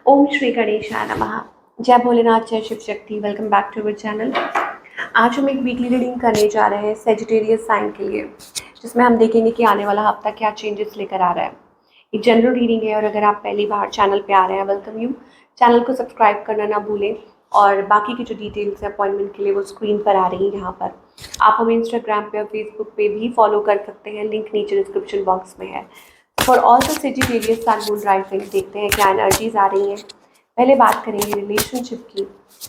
ओम श्री गणेशाय नमः। जय भोलेनाथ, जय Shiv Shakti. Welcome back to our channel. आज हम एक वीकली रीडिंग करने जा रहे हैं सेजिटेरियस साइन के लिए, जिसमें हम देखेंगे कि आने वाला हफ्ता क्या चेंजेस लेकर आ रहा है। एक जनरल रीडिंग है और अगर आप पहली बार चैनल पे आ रहे हैं, वेलकम यू। चैनल को सब्सक्राइब करना ना भूलें और बाकी की जो डिटेल्स है अपॉइंटमेंट के लिए वो स्क्रीन पर आ रही हैं यहाँ पर। आप हमें इंस्टाग्राम पे और फेसबुक पे भी फॉलो कर सकते हैं, लिंक नीचे डिस्क्रिप्शन बॉक्स में है। For all the Sagittarius sun moon rising देखते हैं क्या एनर्जीज आ रही हैं। पहले बात करेंगे रिलेशनशिप की,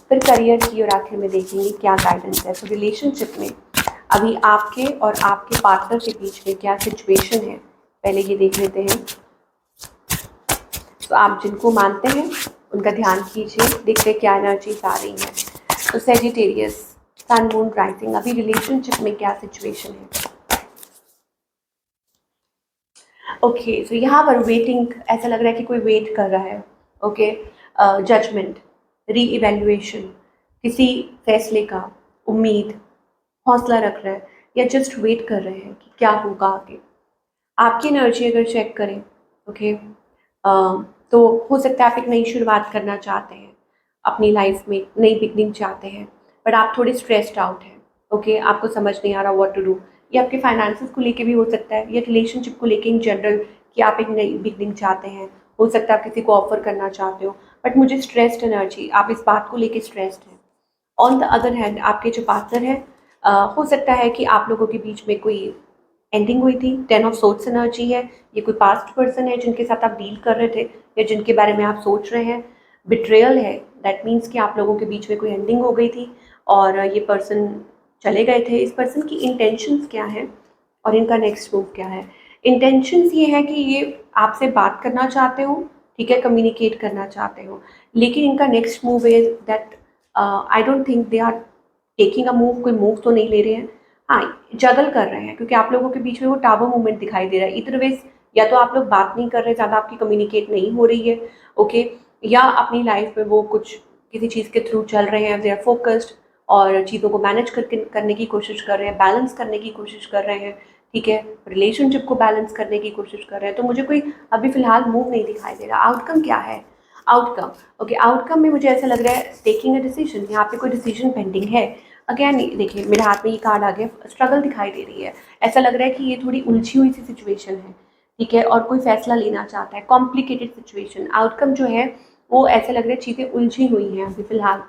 फिर करियर की और आखिर में देखेंगे क्या गाइडेंस है। तो रिलेशनशिप में अभी आपके और आपके पार्टनर के बीच में क्या सिचुएशन है, पहले ये देख लेते हैं। तो आप जिनको मानते हैं उनका ध्यान कीजिए, देखते हैं क्या एनर्जीज आ रही हैं। तो सेजिटेरियस सन मून राइजिंग, अभी रिलेशनशिप में क्या सिचुएशन है। ओके, तो यहाँ पर वेटिंग, ऐसा लग रहा है कि कोई वेट कर रहा है। ओके, जजमेंट, री इवेल्युएशन, किसी फैसले का, उम्मीद, हौसला रख रहा है या जस्ट वेट कर रहे हैं कि क्या होगा आगे। आपकी एनर्जी अगर चेक करें, ओके, तो हो सकता है आप एक नई शुरुआत करना चाहते हैं अपनी लाइफ में, नई बिगनिंग चाहते हैं, बट आप थोड़े स्ट्रेस्ड आउट हैं। ओके, आपको समझ नहीं आ रहा व्हाट टू डू। ये आपके फाइनेंसेस को लेके भी हो सकता है या रिलेशनशिप को लेके इन जनरल, कि आप एक नई बिगनिंग चाहते हैं। हो सकता है आप किसी को ऑफर करना चाहते हो, बट मुझे स्ट्रेस्ड एनर्जी, आप इस बात को लेके स्ट्रेस्ड हैं। ऑन द अदर हैंड आपके जो पार्टनर है, हो सकता है कि आप लोगों के बीच में कोई एंडिंग हुई थी। 10 ऑफ सोर्ड्स एनर्जी है। ये कोई पास्ट पर्सन है जिनके साथ आप डील कर रहे थे या जिनके बारे में आप सोच रहे हैं। बिट्रेयल है, दैट मीन्स कि आप लोगों के बीच में कोई एंडिंग हो गई थी और ये पर्सन चले गए थे। इस पर्सन की इंटेंशंस क्या है और इनका नेक्स्ट मूव क्या है। इंटेंशंस ये है कि ये आपसे बात करना चाहते हो, ठीक है, कम्युनिकेट करना चाहते हो, लेकिन इनका next move is that I don't think they are taking a move. कोई मूव तो नहीं ले रहे हैं, हाँ जगल कर रहे हैं, क्योंकि आप लोगों के बीच में वो टावर मूवमेंट दिखाई दे रहा है। इधर वेज या तो आप लोग बात नहीं कर रहे, ज़्यादा आपकी कम्युनिकेट नहीं हो रही है, ओके, या अपनी लाइफ में वो कुछ किसी चीज़ के थ्रू चल रहे हैं, दे आर फोकस्ड और चीज़ों को मैनेज करने की कोशिश कर रहे हैं, बैलेंस करने की कोशिश कर रहे हैं, ठीक है, रिलेशनशिप को बैलेंस करने की कोशिश कर रहे हैं। तो मुझे कोई अभी फिलहाल मूव नहीं दिखाई दे रहा। आउटकम क्या है? आउटकम, ओके, आउटकम में मुझे ऐसा लग रहा है टेकिंग अ डिसीजन। यहाँ पे कोई डिसीजन पेंडिंग है। अगेन देखिए, मेरे हाथ में ये कार्ड आ गया, स्ट्रगल दिखाई दे रही है। ऐसा लग रहा है कि ये थोड़ी उलझी हुई सी सिचुएशन है, ठीक है, और कोई फैसला लेना चाहता है, कॉम्प्लिकेटेड सिचुएशन। आउटकम जो है वो ऐसा लग रहा है चीज़ें उलझी हुई हैं, अभी फिलहाल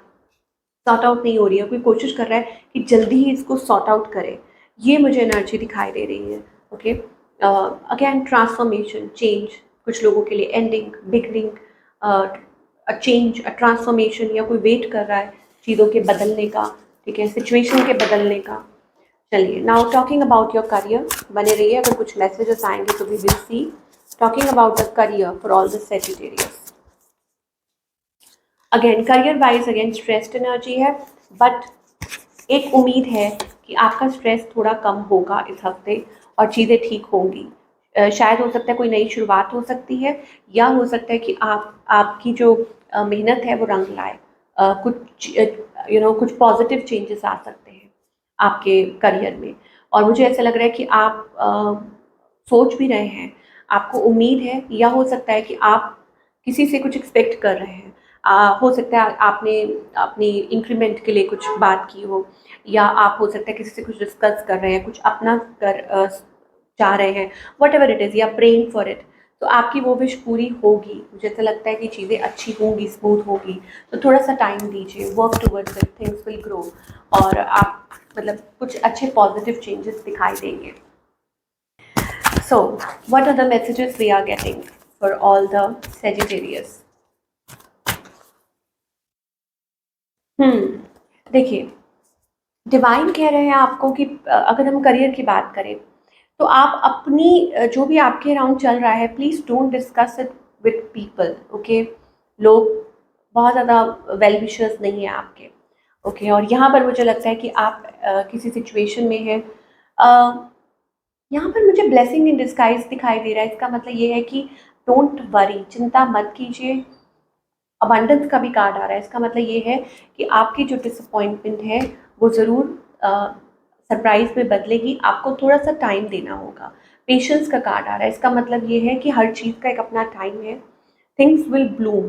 सॉर्ट आउट नहीं हो रही है। कोई कोशिश कर रहा है कि जल्दी ही इसको सॉर्ट आउट करे, ये मुझे एनर्जी दिखाई दे रही है। ओके, अगेन ट्रांसफॉर्मेशन, चेंज, कुछ लोगों के लिए एंडिंग, बिगनिंग, चेंज, ट्रांसफॉर्मेशन, या कोई वेट कर रहा है चीज़ों के बदलने का, ठीक है, सिचुएशन के बदलने का। चलिए, now talking about your career, बने रहिए, अगर कुछ मैसेजेस आएंगे तो we will see. Talking about the career for all the Sagittarius, again career wise again stressed energy है, बट एक उम्मीद है कि आपका स्ट्रेस थोड़ा कम होगा इस हफ्ते और चीज़ें ठीक होंगी। शायद हो सकता है कोई नई शुरुआत हो सकती है, या हो सकता है कि आपकी जो मेहनत है वो रंग लाए। कुछ कुछ पॉजिटिव चेंजेस आ सकते हैं आपके करियर में। और मुझे ऐसा लग रहा है कि आप सोच भी रहे हैं, आपको उम्मीद है, या हो सकता है कि आप किसी से कुछ एक्सपेक्ट कर रहे हैं। हो सकता है आपने अपनी इंक्रीमेंट के लिए कुछ बात की हो, या आप हो सकता है किसी से कुछ डिस्कस कर रहे हैं, कुछ अपना चाह रहे हैं, वट एवर इट इज़, या प्रेइंग फॉर इट। तो आपकी वो विश पूरी होगी। मुझे ऐसा लगता है कि चीज़ें अच्छी होंगी, स्मूथ होगी। तो थोड़ा सा टाइम दीजिए, work towards it, things will grow और आप मतलब कुछ अच्छे पॉजिटिव चेंजेस दिखाई देंगे। So what are the messages we are getting for all the Sagittarius? देखिए, डिवाइन कह रहे हैं आपको कि अगर हम करियर की बात करें तो आप अपनी जो भी आपके अराउंड चल रहा है, please don't discuss it with people, okay. लोग बहुत ज़्यादा वेल विशर्स नहीं है आपके, ओके। और यहाँ पर मुझे लगता है कि आप किसी सिचुएशन में हैं। यहाँ पर मुझे ब्लेसिंग इन डिस्गाइज दिखाई दे रहा है। इसका मतलब ये है कि डोंट वरी, चिंता मत कीजिए। अबंडेंस का भी कार्ड आ रहा है। इसका मतलब ये है कि आपकी जो डिसअपॉइंटमेंट है वो ज़रूर सरप्राइज में बदलेगी। आपको थोड़ा सा टाइम देना होगा। पेशेंस का कार्ड आ रहा है। इसका मतलब ये है कि हर चीज़ का एक अपना टाइम है। थिंग्स विल ब्लूम,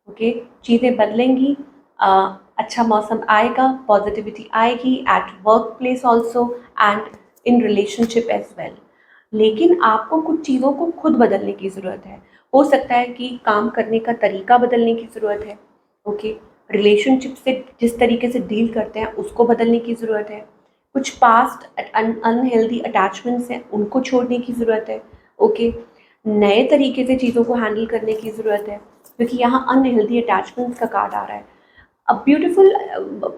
ओके, चीज़ें बदलेंगी, अच्छा मौसम आएगा, पॉजिटिविटी आएगी at work place also and in relationship as well. लेकिन आपको कुछ चीज़ों को खुद बदलने की ज़रूरत है। हो सकता है कि काम करने का तरीका बदलने की ज़रूरत है, ओके, रिलेशनशिप से जिस तरीके से डील करते हैं उसको बदलने की ज़रूरत है, कुछ पास्ट अनहेल्दी अटैचमेंट्स हैं उनको छोड़ने की ज़रूरत है, ओके, नए तरीके से चीज़ों को हैंडल करने की ज़रूरत है, क्योंकि यहाँ अनहेल्दी अटैचमेंट्स का कार्ड आ रहा है। A beautiful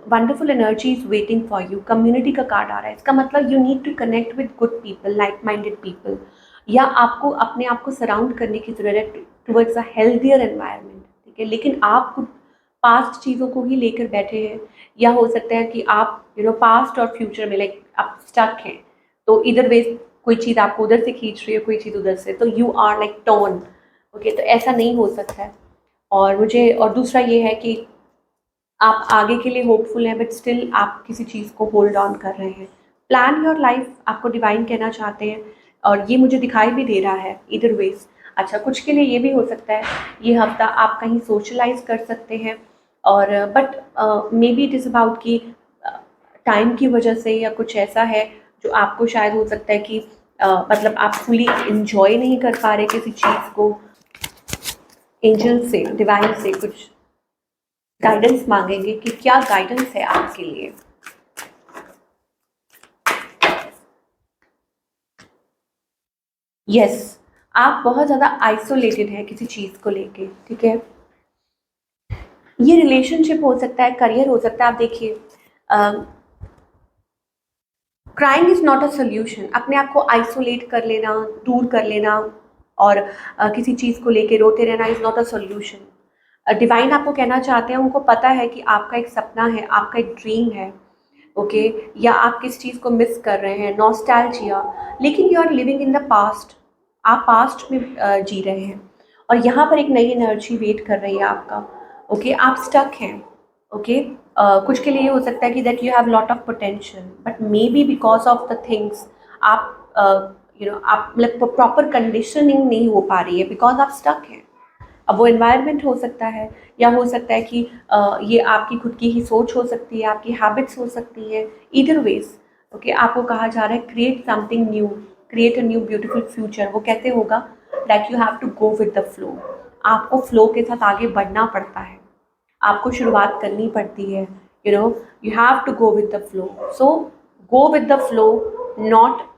wonderful energy is waiting for you, community का कार्ड आ रहा है। इसका मतलब you need to connect with good people, like minded people, या आपको अपने आप को सराउंड करने की ज़रूरत है टुवर्ड्स अ हेल्थियर एनवायरनमेंट, ठीक है। लेकिन आप खुद पास्ट चीज़ों को ही लेकर बैठे हैं, या हो सकता है कि आप पास्ट और फ्यूचर में लाइक आप स्टक हैं, तो इधर वे कोई चीज़ आपको उधर से खींच रही है, कोई चीज़ उधर से, तो you are like torn, okay. तो ऐसा नहीं हो सकता है। और दूसरा ये है कि आप आगे के लिए होपफुल हैं, बट स्टिल आप किसी चीज़ को होल्ड ऑन कर रहे हैं। प्लान योर लाइफ आपको डिवाइन कहना चाहते हैं, और ये मुझे दिखाई भी दे रहा है इधर वेज। अच्छा, कुछ के लिए ये भी हो सकता है ये हफ्ता आप कहीं सोशलाइज कर सकते हैं, और but may be it is about कि टाइम की वजह से या कुछ ऐसा है जो आपको शायद हो सकता है कि मतलब आप फुली इंजॉय नहीं कर पा रहे किसी चीज़ को। एंजल से, डिवाइन से कुछ गाइडेंस मांगेंगे कि क्या गाइडेंस है आपके लिए। यस, आप बहुत ज़्यादा आइसोलेटेड हैं किसी चीज़ को लेके, ठीक है। ये रिलेशनशिप हो सकता है, करियर हो सकता है। आप देखिए, crying is not a solution. अपने आप को आइसोलेट कर लेना, दूर कर लेना, और किसी चीज़ को लेके रोते रहना is not a solution. Divine आपको कहना चाहते हैं, उनको पता है कि आपका एक सपना है, आपका एक ड्रीम है, ओके, या आप किस चीज़ को मिस कर रहे हैं, नॉस्टैल्जिया, लेकिन you are living in the past. आप पास्ट में जी रहे हैं, और यहाँ पर एक नई एनर्जी वेट कर रही है आपका, ओके। आप स्टक हैं, ओके। कुछ के लिए ये हो सकता है कि that you have lot of potential, but may be because of the things आप आप मतलब प्रॉपर कंडीशनिंग नहीं हो पा रही है, बिकॉज आप स्टक हैं। अब वो एनवायरनमेंट हो सकता है, या हो सकता है कि ये आपकी खुद की ही सोच हो सकती है, आपकी हैबिट्स हो सकती हैं, ईदर वेज, ओके। आपको कहा जा रहा है create something new, create a new beautiful future. वो कैसे होगा? That you have to go with the flow. आपको फ्लो के साथ आगे बढ़ना पड़ता है, आपको शुरुआत करनी पड़ती है, you have to go with the flow. So go with the flow, not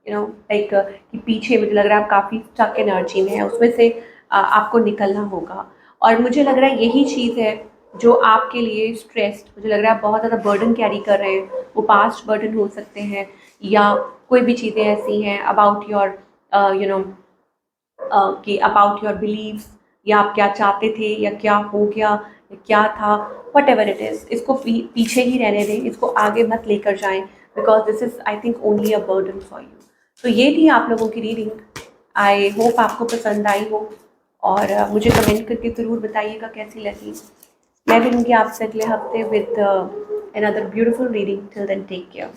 like कि पीछे मुझे लग रहा है आप काफ़ी स्टक एनर्जी में है, उसमें से आपको निकलना होगा। और मुझे लग रहा है यही चीज़ है जो आपके लिए स्ट्रेस्ड, मुझे लग रहा है आप बहुत ज़्यादा बर्डन कैरी कर रहे हैं। वो पास्ट बर्डन हो सकते हैं, या कोई भी चीज़ें ऐसी हैं अबाउट योर यू नो कि अबाउट योर बिलीव्स, या आप क्या चाहते थे, या क्या हो गया, या क्या था, वट एवर इट इज़, इसको पीछे ही रहने दें, इसको आगे मत लेकर जाएं, because this is I think only a burden for you. तो ये थी आप लोगों की रीडिंग। आई होप आपको पसंद आई हो, और मुझे कमेंट करके ज़रूर बताइएगा कैसी लगी। मैं मिलूँगी आपसे अगले हफ्ते with another beautiful reading. Till then take care.